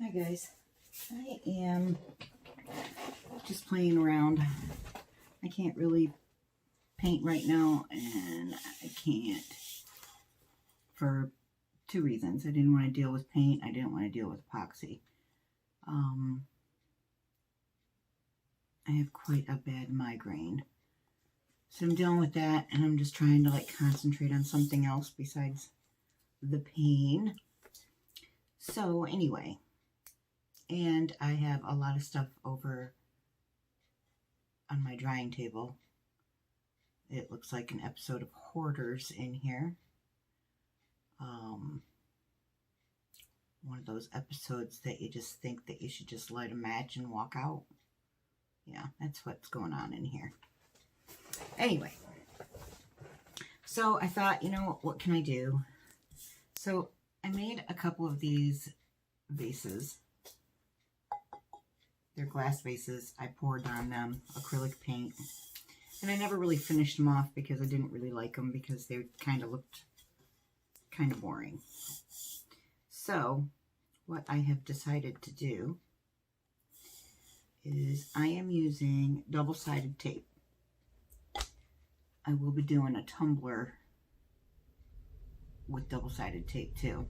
Hi guys, I am just playing around. I can't really paint right now, and I can't for two reasons. I didn't want to deal with paint. I didn't want to deal with epoxy. I have quite a bad migraine. So I'm dealing with that, and I'm just trying to like concentrate on something else besides the pain. So anyway, and I have a lot of stuff over on my drying table. It looks like an episode of Hoarders in here. One of those episodes that you just think that you should just light a match and walk out. Yeah, that's what's going on in here. Anyway, so I thought, you know, what can I do? So I made a couple of these vases. They're glass vases. I poured on them acrylic paint. And I never really finished them off because I didn't really like them because they kind of looked kind of boring. So what I have decided to do is I am using double-sided tape. I will be doing a tumbler with double-sided tape too,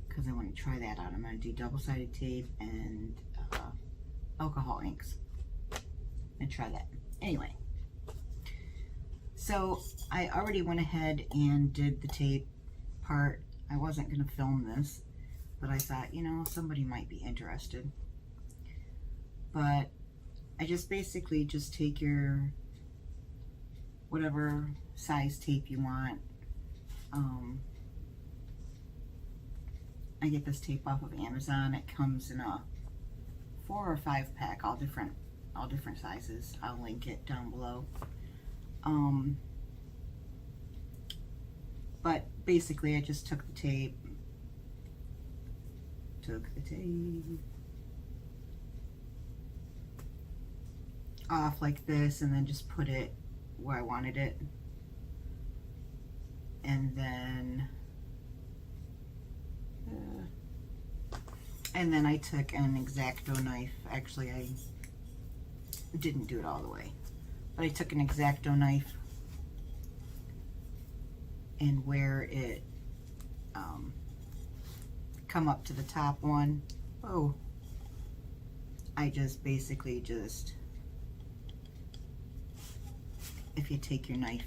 because I want to try that out. I'm going to do double-sided tape and alcohol inks and try that. Anyway, so I already went ahead and did the tape part. I wasn't going to film this, but I thought, you know, somebody might be interested. But I just basically just take your whatever size tape you want. I get this tape off of Amazon. It comes in a 4 or 5 pack, all different sizes. I'll link it down below. But basically I just took the tape, off like this, and then just put it where I wanted it. And then I took an X-Acto knife. Actually, I didn't do it all the way, but I took an X-Acto knife, and where it come up to the top one, I just basically if you take your knife,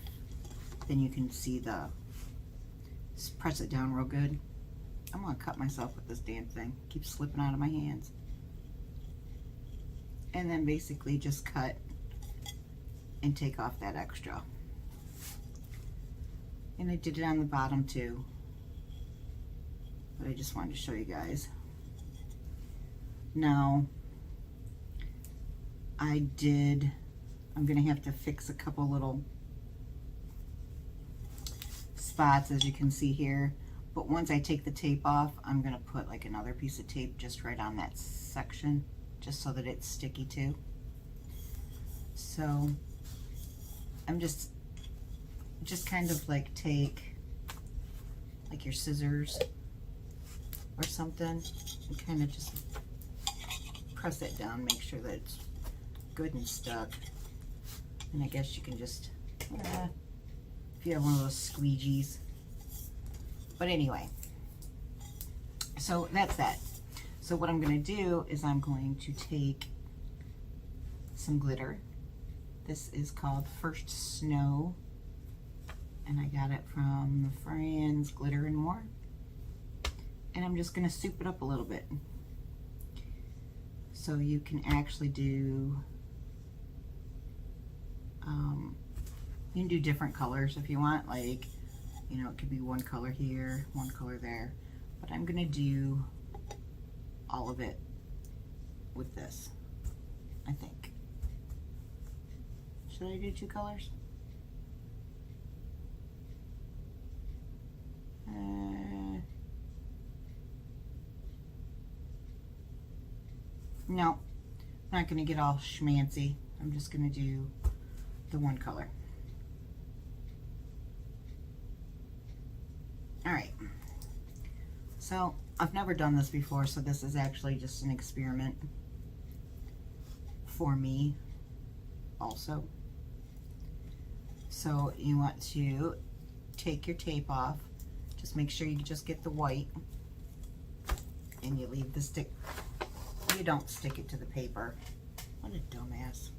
then you can see just press it down real good. I'm gonna cut myself with this damn thing. It keeps slipping out of my hands. And then basically just cut and take off that extra. And I did it on the bottom too, but I just wanted to show you guys. Now, I'm gonna have to fix a couple little spots, as you can see here. But once I take the tape off, I'm gonna put like another piece of tape just right on that section, just so that it's sticky too. So I'm just kind of like take like your scissors or something and kind of just press it down, make sure that it's good and stuck. And I guess you can just, if you have one of those squeegees. But anyway, so that's that. So what I'm going to do is I'm going to take some glitter. This is called First Snow, and I got it from Friends Glitter and More. And I'm just going to soup it up a little bit. So you can actually do, you can do different colors if you want, like, you know, it could be one color here, one color there, but I'm gonna do all of it with this, I think. Should I do 2 colors? No, I'm not gonna get all schmancy. I'm just gonna do the one color. All right, so I've never done this before, so this is actually just an experiment for me also. So you want to take your tape off. Just make sure you just get the white, and you leave the stick. You don't stick it to the paper. What a dumbass.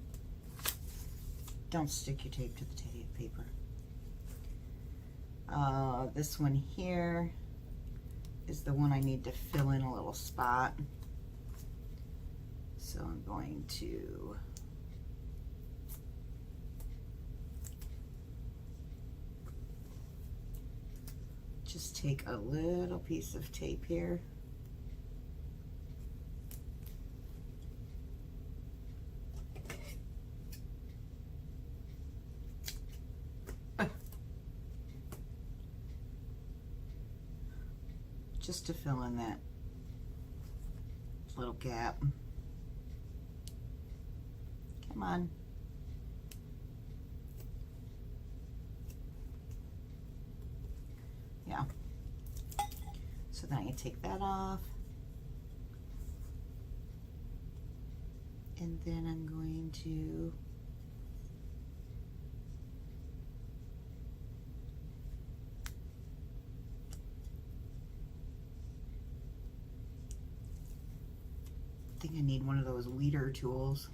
Don't stick your tape to the paper. This one here is the one I need to fill in a little spot. So I'm going to just take a little piece of tape here. Just to fill in that little gap. Come on. Yeah. So then you take that off. And then I'm going to I think I need one of those weeder tools.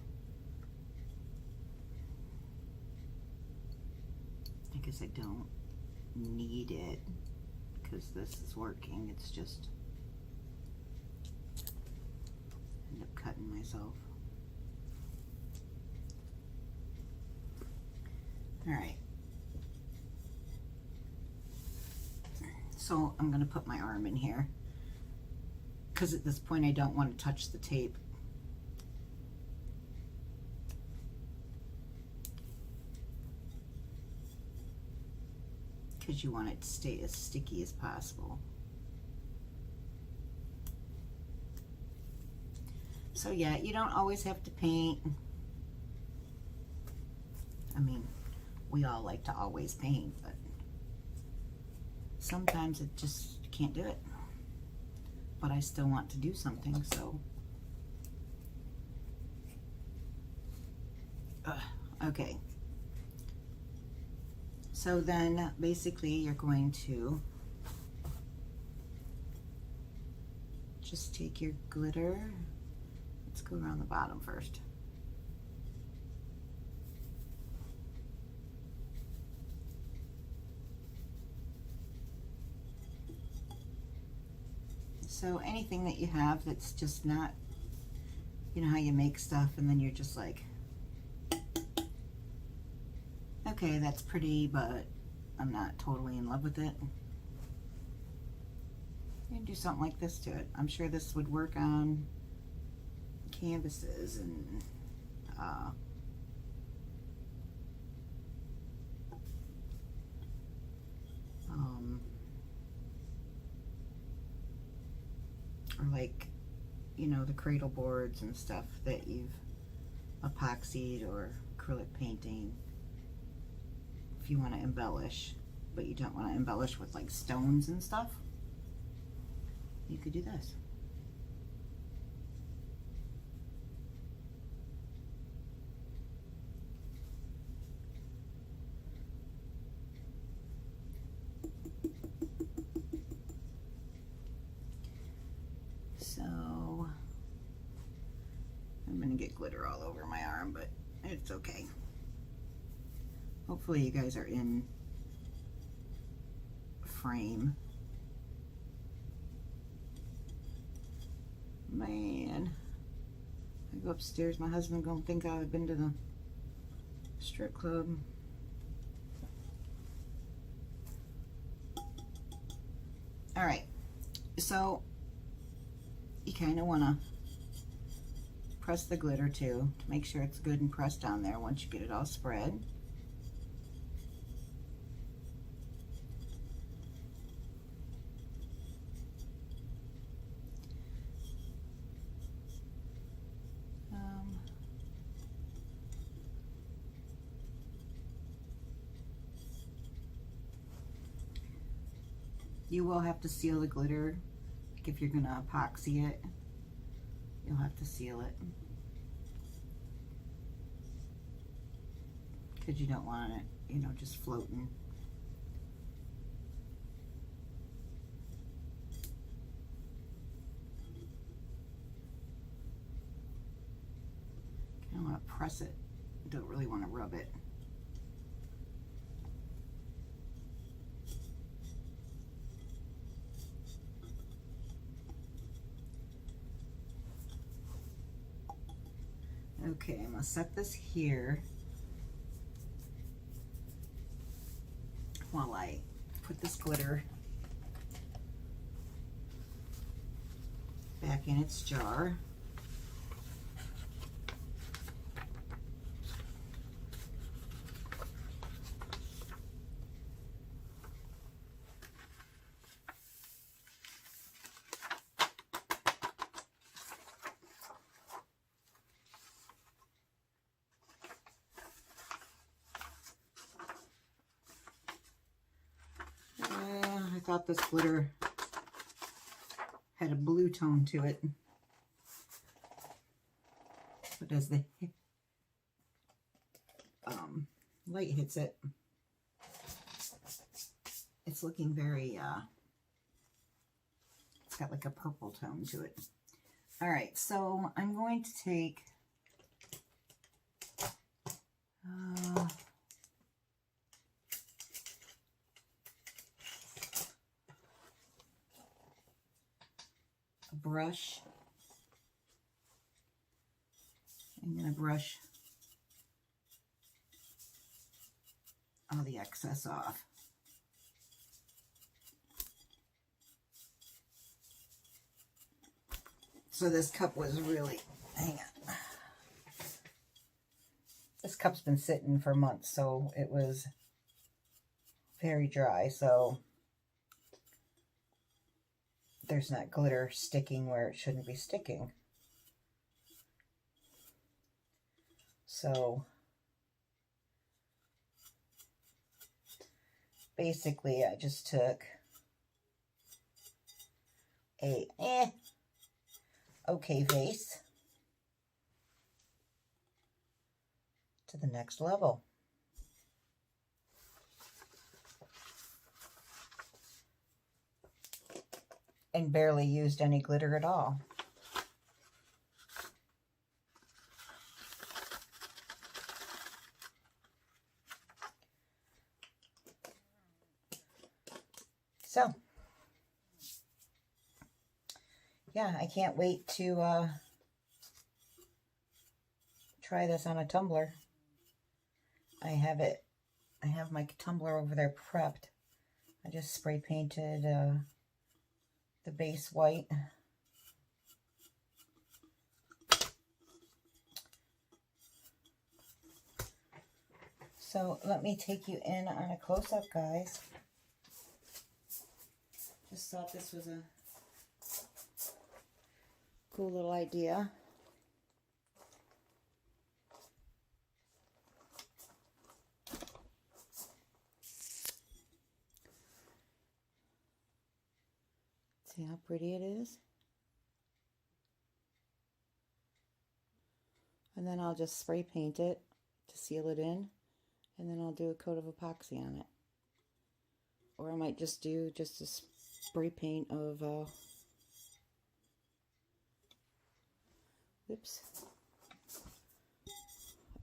I guess I don't need it because this is working. It's just end up cutting myself. All right. So I'm going to put my arm in here, because at this point I don't want to touch the tape. Because you want it to stay as sticky as possible. So yeah, you don't always have to paint. I mean, we all like to always paint, but sometimes it just can't do it. But I still want to do something, so. Okay. So then basically you're going to just take your glitter. Let's go around the bottom first. So anything that you have that's just not, you know how you make stuff and then you're just like, okay, that's pretty, but I'm not totally in love with it. You can do something like this to it. I'm sure this would work on canvases and or like, you know, the cradle boards and stuff that you've epoxied, or acrylic painting. If you want to embellish, but you don't want to embellish with like stones and stuff, you could do this. So I'm gonna get glitter all over my arm, but it's okay. Hopefully you guys are in frame. Man, I go upstairs, my husband gonna think I've been to the strip club. All right, so you kind of want to press the glitter too to make sure it's good and pressed on there once you get it all spread. You will have to seal the glitter Like if you're gonna epoxy it, you'll have to seal it. Because you don't want it, you know, just floating. I want to press it. Don't really want to rub it. Okay, I'm going to set this here while I put this glitter back in its jar. I thought this glitter had a blue tone to it, but as the light hits it, it's looking very, it's got like a purple tone to it. All right, so I'm going to take a brush. I'm going to brush all the excess off. So this cup was really, hang on. This cup's been sitting for months, so it was very dry, so there's not glitter sticking where it shouldn't be sticking. So basically I just took a okay vase to the next level. And barely used any glitter at all. So, yeah, I can't wait to try this on a tumbler. I have my tumbler over there prepped. I just spray painted the base white. So let me take you in on a close-up, guys. Just thought this was a cool little idea. See how pretty it is? And then I'll just spray paint it to seal it in, and then I'll do a coat of epoxy on it. Or I might just do just a spray paint of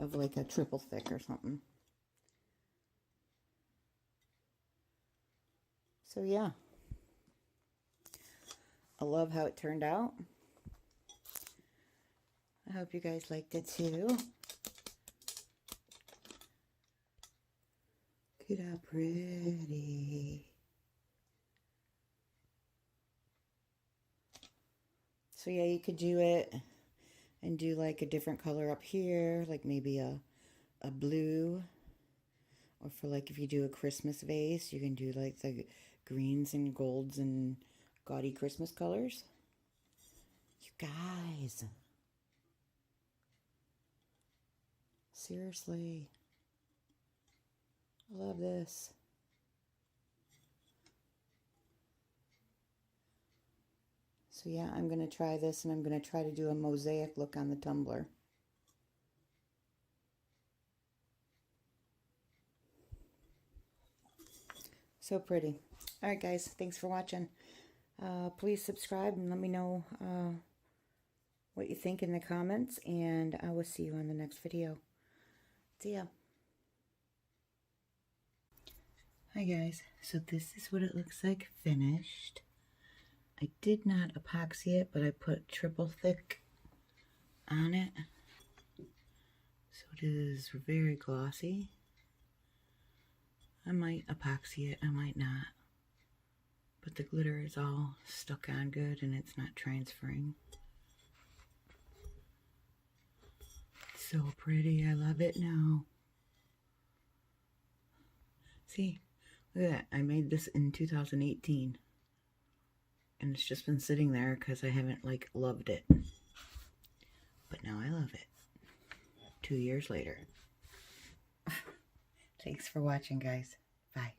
of like a triple thick or something. So yeah, I love how it turned out. I hope you guys liked it too. Look at how pretty. So yeah, you could do it and do like a different color up here, like maybe a blue. Or for like if you do a Christmas vase, you can do like the greens and golds and gaudy Christmas colors. You guys. Seriously. I love this. So yeah, I'm going to try this, and I'm going to try to do a mosaic look on the tumbler. So pretty. Alright guys, thanks for watching. Please subscribe and let me know what you think in the comments, and I will see you on the next video. See ya. Hi guys, so this is what it looks like finished. I did not epoxy it, but I put triple thick on it. So it is very glossy. I might epoxy it, I might not. But the glitter is all stuck on good and it's not transferring. So pretty, I love it now. See, look at that, I made this in 2018. And it's just been sitting there because I haven't, like, loved it. But now I love it. 2 years later. Thanks for watching, guys. Bye.